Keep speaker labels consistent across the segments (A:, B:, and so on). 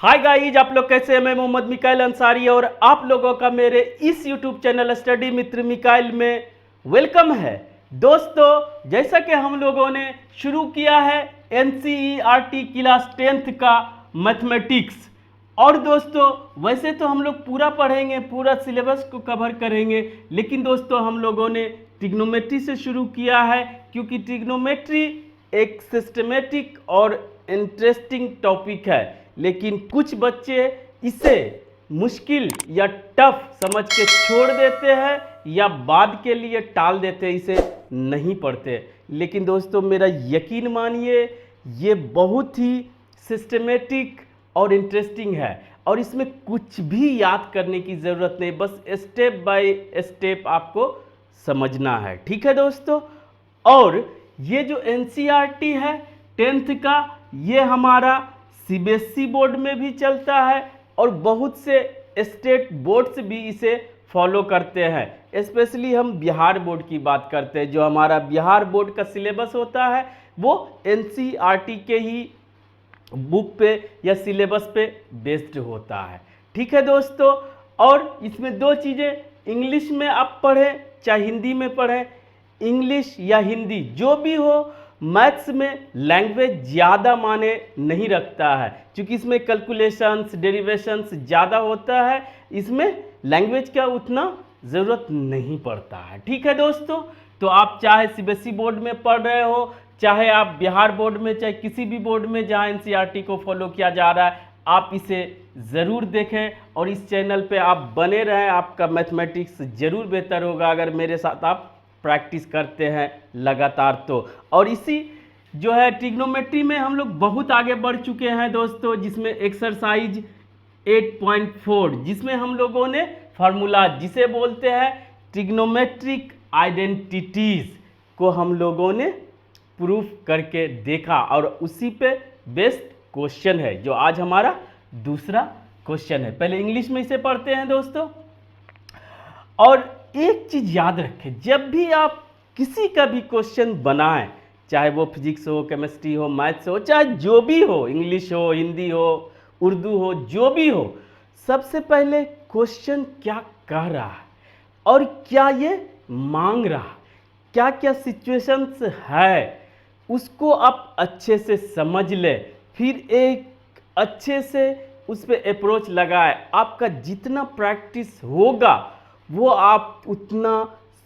A: Hi guys, आप लोग कैसे हैं? मैं मोहम्मद मिकाइल अंसारी और आप लोगों का मेरे इस यूट्यूब चैनल स्टडी मित्र मिकाइल में वेलकम है। दोस्तों, जैसा कि हम लोगों ने शुरू किया है NCERT क्लास 10th का मैथमेटिक्स, और दोस्तों वैसे तो हम लोग पूरा पढ़ेंगे, पूरा सिलेबस को कवर करेंगे, लेकिन दोस्तों हम लोगों ने ट्रिग्नोमेट्री से शुरू किया है क्योंकि ट्रिग्नोमेट्री एक सिस्टमेटिक और इंटरेस्टिंग टॉपिक है। लेकिन कुछ बच्चे इसे मुश्किल या टफ समझ के छोड़ देते हैं या बाद के लिए टाल देते हैं, इसे नहीं पढ़ते। लेकिन दोस्तों मेरा यकीन मानिए, ये बहुत ही सिस्टमेटिक और इंटरेस्टिंग है और इसमें कुछ भी याद करने की ज़रूरत नहीं, बस स्टेप बाय स्टेप आपको समझना है। ठीक है दोस्तों, और ये जो NCERT है 10th का, ये हमारा CBSE बोर्ड में भी चलता है और बहुत से स्टेट बोर्ड्स भी इसे फॉलो करते हैं। स्पेशली हम बिहार बोर्ड की बात करते हैं, जो हमारा बिहार बोर्ड का सिलेबस होता है वो NCERT के ही बुक पे या सिलेबस पे बेस्ड होता है। ठीक है दोस्तों, और इसमें दो चीज़ें, इंग्लिश में आप पढ़ें चाहे हिंदी में पढ़ें, इंग्लिश या हिंदी जो भी हो, मैथ्स में लैंग्वेज ज़्यादा माने नहीं रखता है क्योंकि इसमें कैलकुलेशंस डेरिवेशंस ज़्यादा होता है, इसमें लैंग्वेज का उतना ज़रूरत नहीं पड़ता है। ठीक है दोस्तों, तो आप चाहे CBSE बोर्ड में पढ़ रहे हो, चाहे आप बिहार बोर्ड में, चाहे किसी भी बोर्ड में जहाँ NCERT को फॉलो किया जा रहा है, आप इसे ज़रूर देखें और इस चैनल पे आप बने रहें। आपका मैथमेटिक्स ज़रूर बेहतर होगा अगर मेरे साथ आप प्रैक्टिस करते हैं लगातार तो। और इसी जो है ट्रिग्नोमेट्री में हम लोग बहुत आगे बढ़ चुके हैं दोस्तों, जिसमें एक्सरसाइज 8.4 जिसमें हम लोगों ने फार्मूला जिसे बोलते हैं ट्रिग्नोमेट्रिक आइडेंटिटीज़ को हम लोगों ने प्रूफ करके देखा और उसी पे बेस्ड क्वेश्चन है जो आज हमारा दूसरा क्वेश्चन है। पहले इंग्लिश में इसे पढ़ते हैं दोस्तों। और एक चीज़ याद रखें, जब भी आप किसी का भी क्वेश्चन बनाएं, चाहे वो फिजिक्स हो, केमिस्ट्री हो, मैथ्स हो, चाहे जो भी हो, इंग्लिश हो, हिंदी हो, उर्दू हो, जो भी हो, सबसे पहले क्वेश्चन क्या कह रहा है और क्या ये मांग रहा है, क्या क्या सिचुएशंस है, उसको आप अच्छे से समझ ले, फिर एक अच्छे से उस पर अप्रोच लगाए। आपका जितना प्रैक्टिस होगा वो आप उतना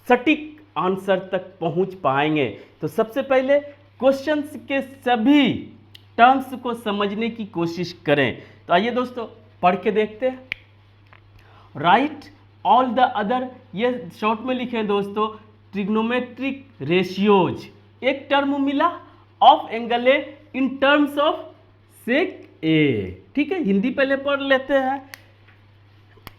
A: सटीक आंसर तक पहुंच पाएंगे। तो सबसे पहले क्वेश्चंस के सभी टर्म्स को समझने की कोशिश करें। तो आइए दोस्तों पढ़ के देखते हैं। राइट ऑल द अदर, ये शॉर्ट में लिखे दोस्तों, ट्रिग्नोमेट्रिक रेशियोज। एक टर्म मिला of angle A in terms of sec A. ठीक है, हिंदी पहले पढ़ लेते हैं।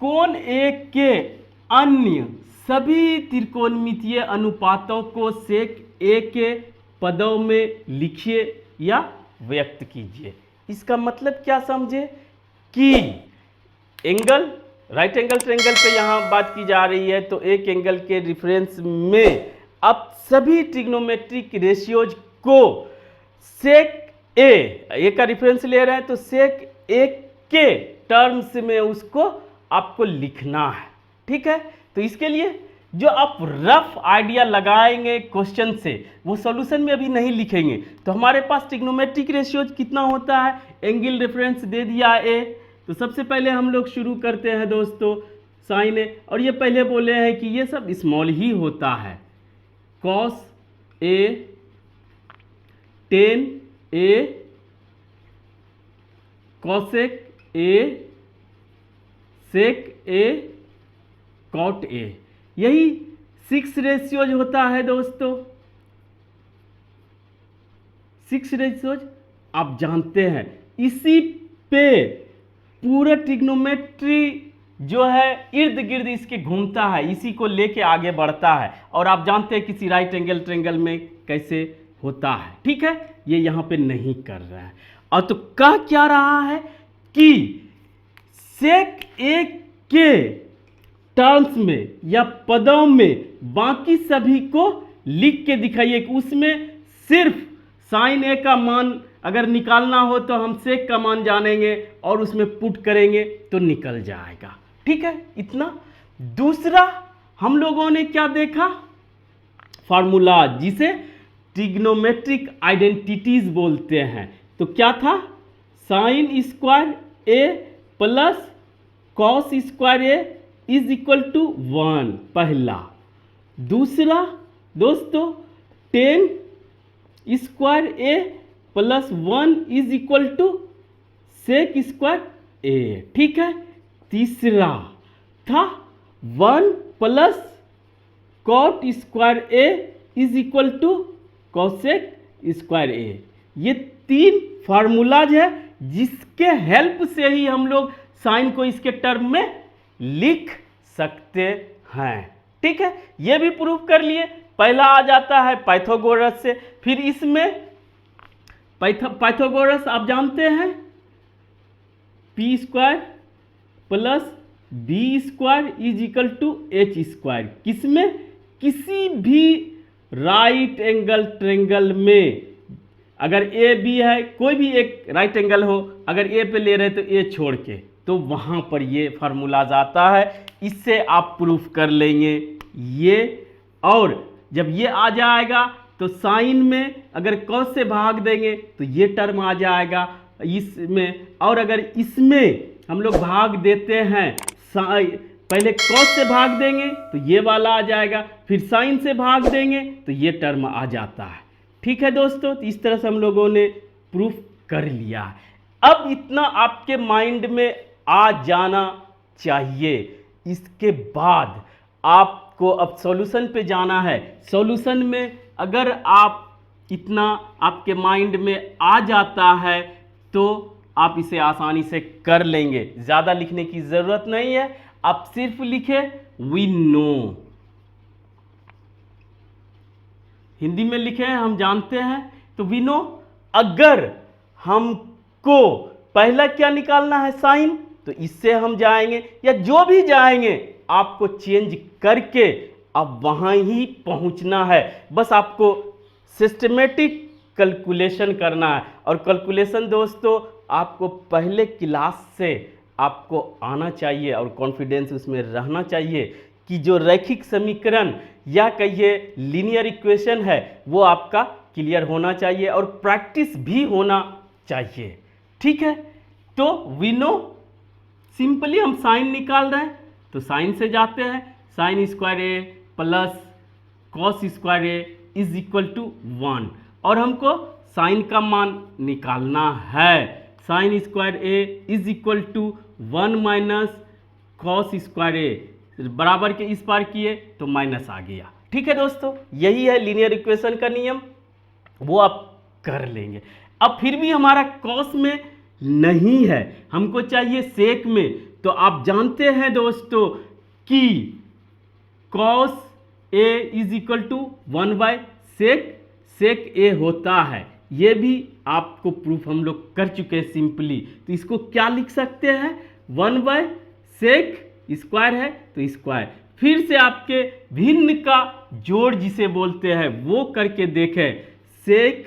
A: कोण ए के अन्य सभी त्रिकोणमितीय अनुपातों को सेक ए के पदों में लिखिए या व्यक्त कीजिए। इसका मतलब क्या समझे कि एंगल, राइट एंगल ट्रायंगल पे यहाँ बात की जा रही है, तो एक एंगल के रिफरेंस में आप सभी ट्रिग्नोमेट्रिक रेशियोज को सेक ए का रेफरेंस ले रहे हैं, तो सेक ए के टर्म्स में उसको आपको लिखना है। ठीक है, तो इसके लिए जो आप रफ आइडिया लगाएंगे क्वेश्चन से, वो सॉल्यूशन में अभी नहीं लिखेंगे। तो हमारे पास ट्रिग्नोमेट्रिक रेशियोज कितना होता है, एंगल रेफरेंस दे दिया ए, तो सबसे पहले हम लोग शुरू करते हैं दोस्तों साइन ए, और ये पहले बोले हैं कि ये सब स्मॉल ही होता है। Cos a, tan a, cosec a, sec a, cot a, यही 6 रेशियोज होता है दोस्तों। 6 रेशियोज आप जानते हैं, इसी पे पूरा ट्रिग्नोमेट्री जो है इर्द गिर्द इसके घूमता है, इसी को लेके आगे बढ़ता है। और आप जानते हैं किसी राइट एंगल ट्रायंगल में कैसे होता है। ठीक है, ये यहाँ पे नहीं कर रहा है। और तो कह क्या रहा है कि सेक ए के टर्म्स में या पदों में बाकी सभी को लिख के दिखाइए कि उसमें सिर्फ साइन ए का मान अगर निकालना हो तो हम सेक का मान जानेंगे और उसमें पुट करेंगे तो निकल जाएगा। ठीक है, इतना। दूसरा हम लोगों ने क्या देखा, फार्मूला, जिसे ट्रिग्नोमेट्रिक आइडेंटिटीज बोलते हैं। तो क्या था, sine square A plus cos square A is equal to 1, पहला। दूसरा दोस्तों, tan square A plus 1 is equal to sec square A. ठीक है। तीसरा था 1 plus cot square A is equal to cosec square A. ये 3 फार्मूलाज है जिसके हेल्प से ही हम लोग साइन को इसके टर्म में लिख सकते हैं। ठीक है, ये भी प्रूव कर लिए। पहला आ जाता है पाइथागोरस से, फिर इसमें पाइथागोरस आप जानते हैं, P square plus B square is equal to H square. किसमें, किसी भी राइट एंगल ट्रायंगल में, अगर ए बी है, कोई भी एक राइट एंगल हो, अगर ए पे ले रहे तो ए छोड़ के, तो वहां पर ये फार्मूलाज आता है। इससे आप प्रूफ कर लेंगे ये। और जब ये आ जाएगा तो साइन में अगर कॉस से भाग देंगे तो ये टर्म आ जाएगा इसमें, और अगर इसमें हम लोग भाग देते हैं, पहले कॉस से भाग देंगे तो ये वाला आ जाएगा, फिर साइन से भाग देंगे तो ये टर्म आ जाता है। ठीक है दोस्तों, तो इस तरह से हम लोगों ने प्रूफ कर लिया है। अब इतना आपके माइंड में आ जाना चाहिए। इसके बाद आपको अब सॉल्यूशन पे जाना है। सॉल्यूशन में अगर आप इतना आपके माइंड में आ जाता है तो आप इसे आसानी से कर लेंगे। ज़्यादा लिखने की ज़रूरत नहीं है, आप सिर्फ लिखे वी नो। हिंदी में लिखे हैं हम जानते हैं, तो वी नो। अगर हमको पहला क्या निकालना है, साइन, तो इससे हम जाएंगे या जो भी जाएंगे आपको चेंज करके अब वहां ही पहुंचना है। बस आपको सिस्टमेटिक कैलकुलेशन करना है। और कैलकुलेशन दोस्तों आपको पहले क्लास से आपको आना चाहिए और कॉन्फिडेंस उसमें रहना चाहिए कि जो रैखिक समीकरण या कहिए लीनियर इक्वेशन है वो आपका क्लियर होना चाहिए और प्रैक्टिस भी होना चाहिए। ठीक है, तो वी नो, सिंपली हम साइन निकाल रहे हैं तो साइन से जाते हैं, sine square A plus cos square A is equal to 1, और हमको साइन का मान निकालना है। Sine square A is equal to 1 minus cos square A, बराबर के इस पार किए तो माइनस आ गया। ठीक है दोस्तों, यही है लीनियर इक्वेशन का नियम, वो आप कर लेंगे। अब फिर भी हमारा कॉस में नहीं है, हमको चाहिए सेक में। तो आप जानते हैं दोस्तों कि cos A is equal to 1 by sec, sec A होता है। ये भी आपको प्रूफ हम लोग कर चुके हैं सिंपली। तो इसको क्या लिख सकते हैं, 1 बाय सेक स्क्वायर है तो स्क्वायर, फिर से आपके भिन्न का जोड़ जिसे बोलते हैं वो करके देखें, सेक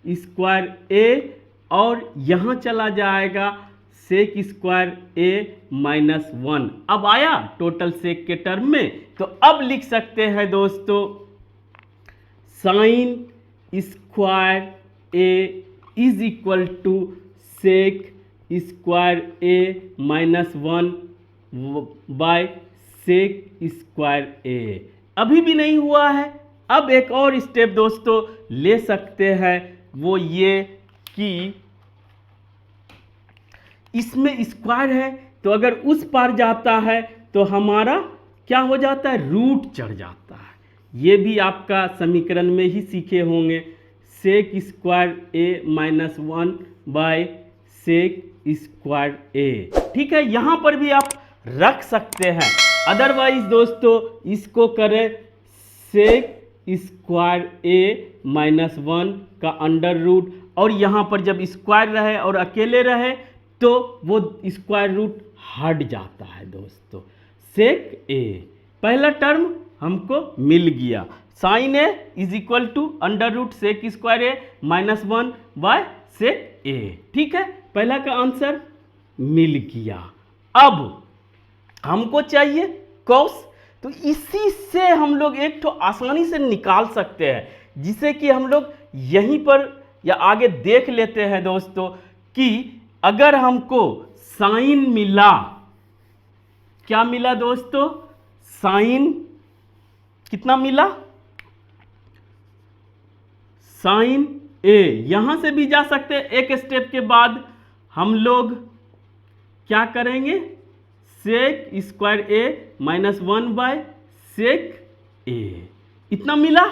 A: स्क्वायर ए, और यहाँ चला जाएगा सेक स्क्वायर ए माइनस 1। अब आया टोटल सेक के टर्म में। तो अब लिख सकते हैं दोस्तों sine square A is equal to sec square A minus 1 by sec square A. अभी भी नहीं हुआ है, अब एक और स्टेप दोस्तों ले सकते हैं, वो ये कि इसमें स्क्वायर है तो अगर उस पार जाता है तो हमारा क्या हो जाता है, रूट चढ़ जाता है। ये भी आपका समीकरण में ही सीखे होंगे, sec square A minus 1 by sec square A. ठीक है, यहां पर भी आप रख सकते हैं। अदरवाइज दोस्तों इसको करें सेक स्क्वायर ए माइनस 1 का अंडर रूट, और यहाँ पर जब स्क्वायर रहे और अकेले रहे तो वो स्क्वायर रूट हट जाता है दोस्तों। सेक ए, पहला टर्म हमको मिल गया, sine A is equal to under root sec square A minus 1 by sec A. ठीक है, पहला का आंसर मिल गया। अब हमको चाहिए कॉस, तो इसी से हम लोग एक तो आसानी से निकाल सकते हैं, जिसे कि हम लोग यहीं पर या आगे देख लेते हैं दोस्तों कि अगर हमको साइन मिला, क्या मिला दोस्तों, साइन कितना मिला, साइन ए। यहां से भी जा सकते हैं, एक स्टेप के बाद हम लोग क्या करेंगे, सेक स्क्वायर ए माइनस 1 सेक ए, इतना मिला।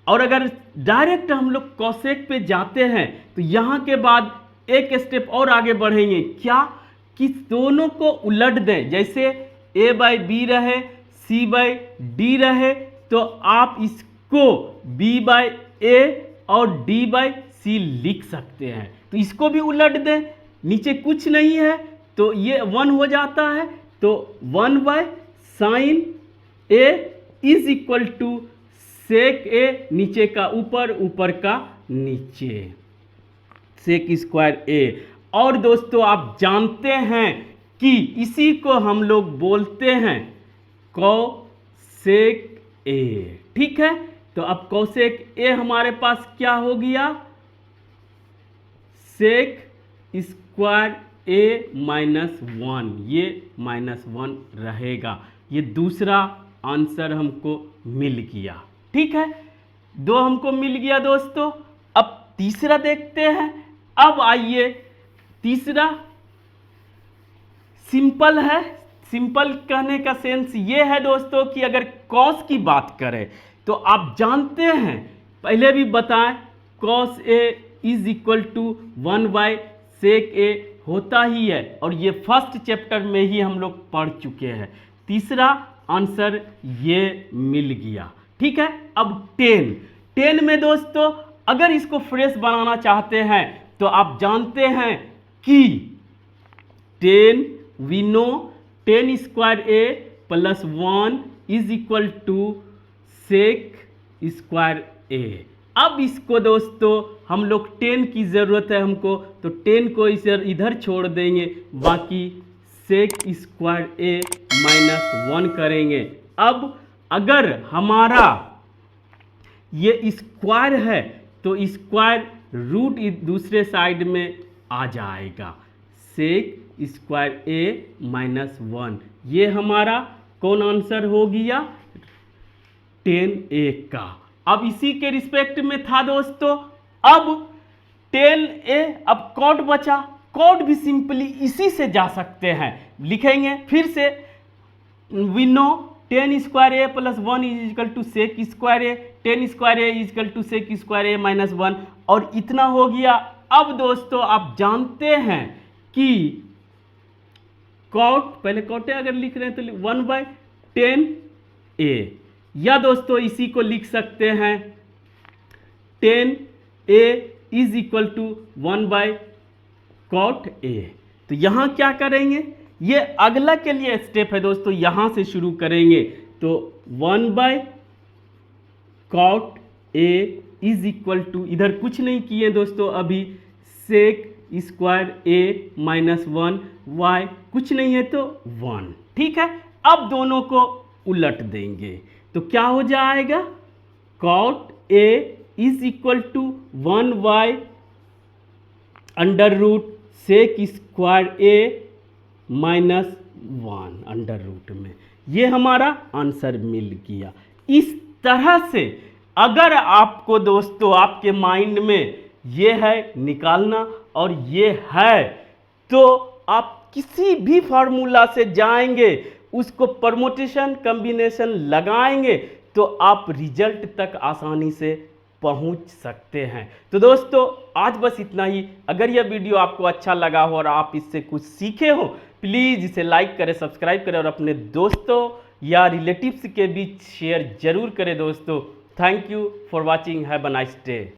A: और अगर डायरेक्ट हम लोग कॉसेक पे जाते हैं तो यहां के बाद एक स्टेप और आगे बढ़ेंगे, क्या कि दोनों को उलट दें, जैसे a बाई बी रहे, c बाई डी रहे, तो आप इसको b बाई ए और d बाई सी लिख सकते हैं। तो इसको भी उलट दें, नीचे कुछ नहीं है तो ये 1 हो जाता है, तो 1 by sine A is equal to sec A, नीचे का ऊपर, ऊपर का नीचे, सेक स्क्वायर ए। और दोस्तों आप जानते हैं कि इसी को हम लोग बोलते हैं कोसेक ए। ठीक है, तो अब कोसेक ए हमारे पास क्या हो गया, सेक स्क्वायर ए माइनस 1, ये -1 रहेगा। ये दूसरा आंसर हमको मिल गया। ठीक है, 2 हमको मिल गया दोस्तों। अब तीसरा देखते हैं। अब आइए, तीसरा सिंपल है। सिंपल कहने का सेंस ये है दोस्तों कि अगर कॉस की बात करें तो आप जानते हैं, पहले भी बताएं, cos A is equal to 1 by sec A होता ही है, और ये फर्स्ट चैप्टर में ही हम लोग पढ़ चुके हैं। तीसरा आंसर ये मिल गया। ठीक है, अब 10 में दोस्तों अगर इसको फ्रेश बनाना चाहते हैं तो आप जानते हैं कि 10 we know 10 square A plus 1 is equal to sec square A. अब इसको दोस्तों हम लोग 10 की ज़रूरत है हमको, तो 10 को इधर छोड़ देंगे, बाकी सेक स्क्वायर ए माइनस 1 करेंगे। अब अगर हमारा ये स्क्वायर है तो स्क्वायर रूट दूसरे साइड में आ जाएगा, सेक स्क्वायर ए माइनस 1। ये हमारा कौन आंसर हो गया, 10a का। अब इसी के रिस्पेक्ट में था दोस्तों, अब 10a, अब कॉट बचा, कॉट भी सिंपली इसी से जा सकते हैं, लिखेंगे फिर से, we know 10 square A plus 1 is equal to sec square a, 10 square A is equal to sec square A minus 1, और इतना हो गया। अब दोस्तों आप जानते हैं कि कॉट, पहले कॉटे अगर लिख रहे हैं तो 1 बाय 10a, या दोस्तों इसी को लिख सकते हैं 10a is equal to 1 by cot a. तो यहाँ क्या करेंगे, ये अगला के लिए स्टेप है दोस्तों, यहाँ से शुरू करेंगे, तो 1 by cot a is equal to, इधर कुछ नहीं किए दोस्तों अभी, सेक स्क्वायर ए माइनस 1, वाई कुछ नहीं है तो 1। ठीक है, अब दोनों को उलट देंगे तो क्या हो जाएगा, cot a is equal to 1 by under root sec square A minus 1 under root में। ये हमारा आंसर मिल गया। इस तरह से अगर आपको दोस्तों आपके माइंड में ये है निकालना और ये है, तो आप किसी भी फार्मूला से जाएंगे, उसको परमुटेशन कॉम्बिनेशन लगाएंगे तो आप रिजल्ट तक आसानी से पहुंच सकते हैं। तो दोस्तों आज बस इतना ही। अगर यह वीडियो आपको अच्छा लगा हो और आप इससे कुछ सीखे हो, प्लीज़ इसे लाइक करें, सब्सक्राइब करें और अपने दोस्तों या रिलेटिव्स के बीच शेयर जरूर करें दोस्तों। Thank you for watching, have a nice day.